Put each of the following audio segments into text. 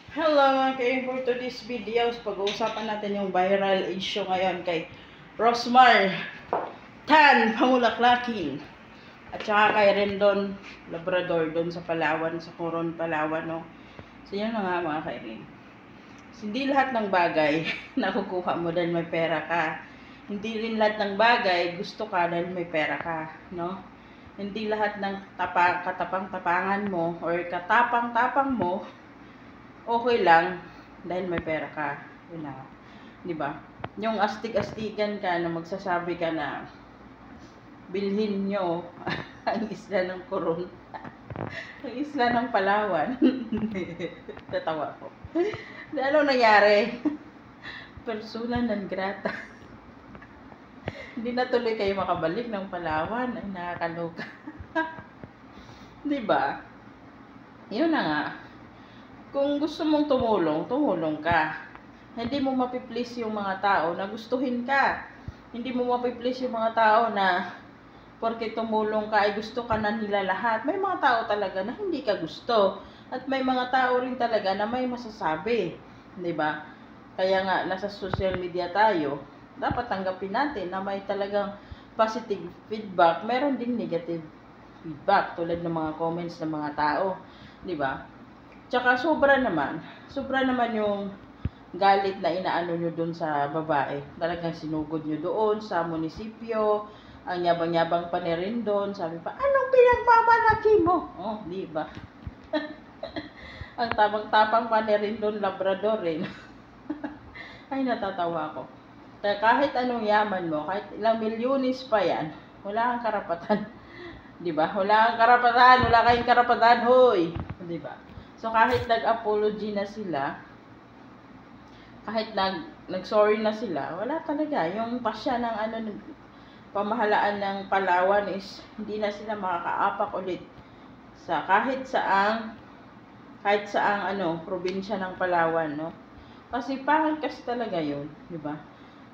Hello mga kain, for today's videos, pag-uusapan natin yung viral issue ngayon kay Rosmar Tan Pangulaklakin at saka kay Rendon Labrador doon sa Palawan, sa Coron, Palawan, no? So yun na nga mga kain. Hindi lahat ng bagay nakukuha mo dahil may pera ka. Hindi rin lahat ng bagay gusto ka dahil may pera ka, no? Hindi lahat ng katapang-tapangan mo or katapang-tapang mo okay lang dahil may pera ka. Yun na. 'Di ba? Yung astig-astigan ka na magsasabi ka na bilhin nyo ang isla ng Coron. Ang isla ng Palawan. Tatawa ko. Ano nangyari? Persona non grata. Hindi na tuloy kayo makabalik ng Palawan. Ay, nakakaloka. 'Di ba? Yun na nga. Kung gusto mong tumulong, tumulong ka. Hindi mo mapiplease yung mga tao na gustuhin ka. Hindi mo mapiplease yung mga tao na porque tumulong ka ay gusto ka na nila lahat. May mga tao talaga na hindi ka gusto. At may mga tao rin talaga na may masasabi. 'Di ba? Kaya nga, nasa social media tayo, dapat tanggapin natin na may talagang positive feedback. Meron din negative feedback tulad ng mga comments ng mga tao. 'Di ba? Tsaka sobra naman yung galit na inaano nyo dun sa babae. Talagang sinugod nyo doon sa munisipyo, ang yabang-yabang pa ni Rendon, sabi pa, anong pinagmamalaki mo? Oh, di ba? Ang tabang-tapang pa ni Rendon Labrador eh. Ay, natatawa ko. Kaya kahit anong yaman mo, kahit ilang milyones pa yan, wala kang karapatan. Di ba? Wala kang karapatan, wala kayong karapatan, hoy. Di ba? So kahit nag-apology na sila, kahit nag-sorry na sila, wala talaga. Yung pasya ng pamahalaan ng Palawan is hindi na sila makakaapak ulit sa kahit saang probinsya ng Palawan, no? Kasi pangit kasi talaga 'yun, 'di ba?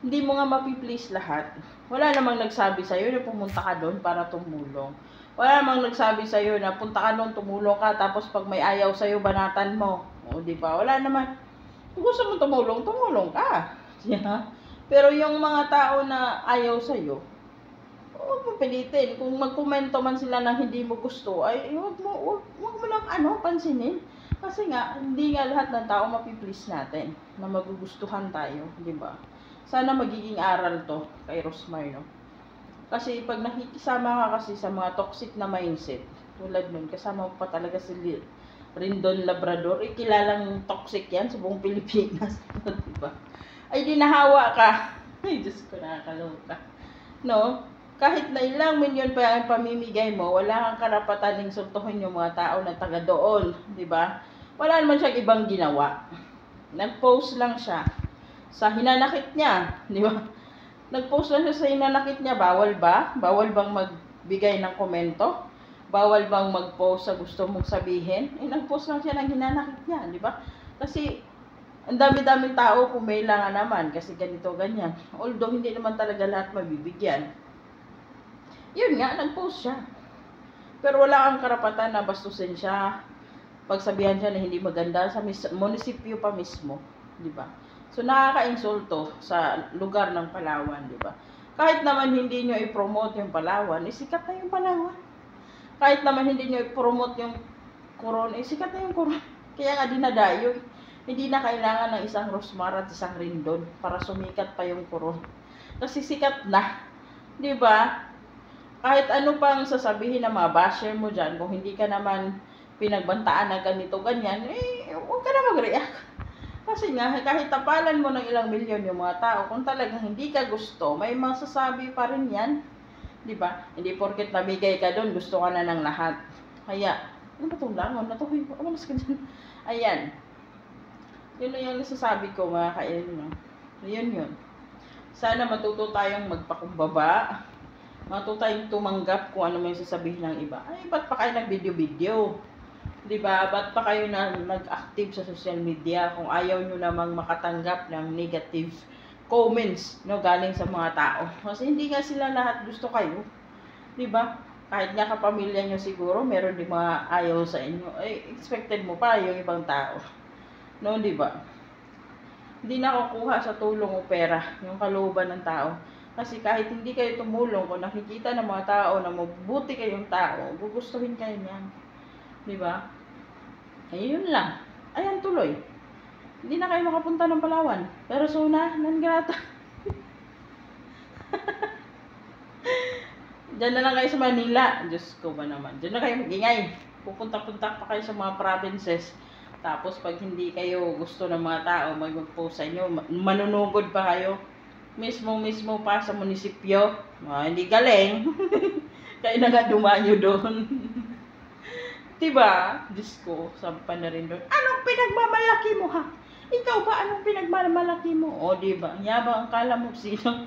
Hindi mo nga mapi-please lahat. Wala namang nagsabi sa iyo na pumunta ka doon para tumulong. Wala namang nagsabi sa iyo na punta ka doon, tumulong ka, tapos pag may ayaw sa iyo, banatan mo. O, di ba? Wala naman. Kung gusto mo tumulong, tumulong ka. Yeah. Pero yung mga tao na ayaw sa iyo, huwag mo pilitin. Kung magkomento man sila na hindi mo gusto, ay huwag mo lang pansinin. Kasi nga, hindi nga lahat ng tao mapi-please natin na magugustuhan tayo, di ba? Sana magiging aral to kay Rosmar, no? Kasi pag nakikisama ka kasi sa mga toxic na mindset, tulad nun, kasama mo pa talaga si Rendon Labrador, kilalang toxic yan sa buong Pilipinas. Diba? Ay, dinahawa ka. Ay, Diyos ko, nakakaloka. No? Kahit na ilang milyon pa ang pamimigay mo, wala kang karapatan ng sultuhin yung mga tao na taga doon. Diba? Wala naman siyang ibang ginawa. Nag-post lang siya sa hinanakit niya. Diba? Nag-post lang siya sa hinanakit niya, bawal ba? Bawal bang magbigay ng komento? Bawal bang mag-post sa gusto mong sabihin? Eh, nag-post lang siya ng hinanakit niya, di ba? Kasi, ang dami-daming tao pumaila nga naman kasi ganito, ganyan. Although, hindi naman talaga lahat mabibigyan. Yun nga, nag-post siya. Pero wala kang karapatan na bastusin siya. Pagsabihan siya na hindi maganda sa munisipyo pa mismo, di ba? So, nakaka-insulto sa lugar ng Palawan, di ba? Kahit naman hindi nyo i-promote yung Palawan, sikat na yung Palawan. Kahit naman hindi nyo i-promote yung Coron, sikat na yung Coron. Kaya nga dinadayo. Hindi na kailangan ng isang Rosmar at isang Rendon para sumikat pa yung Coron. Kasi sikat na. Di ba? Kahit ano pang sasabihin ng mga basher mo dyan, kung hindi ka naman pinagbantaan na ganito, ganyan, huwag ka na mag-react. Kasi nga, kahit tapalan mo ng ilang milyon yung mga tao, kung talagang hindi ka gusto, may masasabi pa rin yan. Diba? Hindi porket nabigay ka doon, gusto ka na ng lahat. Kaya, ano ba itong langon? Natuhoy ko. Amalas ka dyan. Ayan. Yun na yung nasasabi ko, mga kainin. No? Yun. Sana matuto tayong magpakumbaba. Matuto tayong tumanggap kung ano may sasabihin ng iba. Ay, ba't pa kayo nag-video-video? Diba? Ba't pa kayo nag-active sa social media kung ayaw nyo namang makatanggap ng negative comments, no, galing sa mga tao? Kasi hindi nga sila lahat gusto kayo. Diba? Kahit nga kapamilya nyo siguro, meron din mga ayaw sa inyo. Expected mo pa yung ibang tao. No, di ba? Hindi nakukuha sa tulong o pera yung kalooban ng tao. Kasi kahit hindi kayo tumulong, kung nakikita ng mga tao na mabuti kayong tao, gugustuhin kayo niyan. Di ba? Ayun lang. Ayan, tuloy. Hindi na kayo makapunta ng Palawan. Persona non grata. Diyan na lang kayo sa Manila. Diyos ko ba naman. Diyan na kayo magingay. Pupunta-punta pa kayo sa mga provinces. Tapos pag hindi kayo gusto ng mga tao mag-post sa inyo, manunugod pa kayo. Mismo pa sa munisipyo. Hindi galing. Kayo na nga dumayo doon. Diba? Diyos ko, sampa na rin doon. Anong pinagmamalaki mo ha? Ikaw ba anong pinagmamalaki mo? O diba? Yabang ang kala mo sino?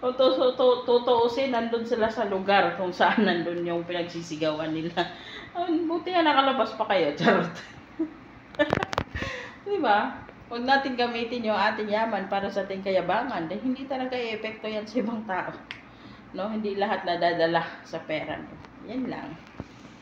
Kung tutuusin, nandun sila sa lugar kung saan nandun yung pinagsisigawan nila. Buti nga nakalabas pa kayo, charot. Diba? Huwag natin gamitin yung ating yaman para sa ating kayabangan. Dahil hindi talaga i-epekto yan sa ibang tao. No? Hindi lahat nadadala sa pera. Yan lang.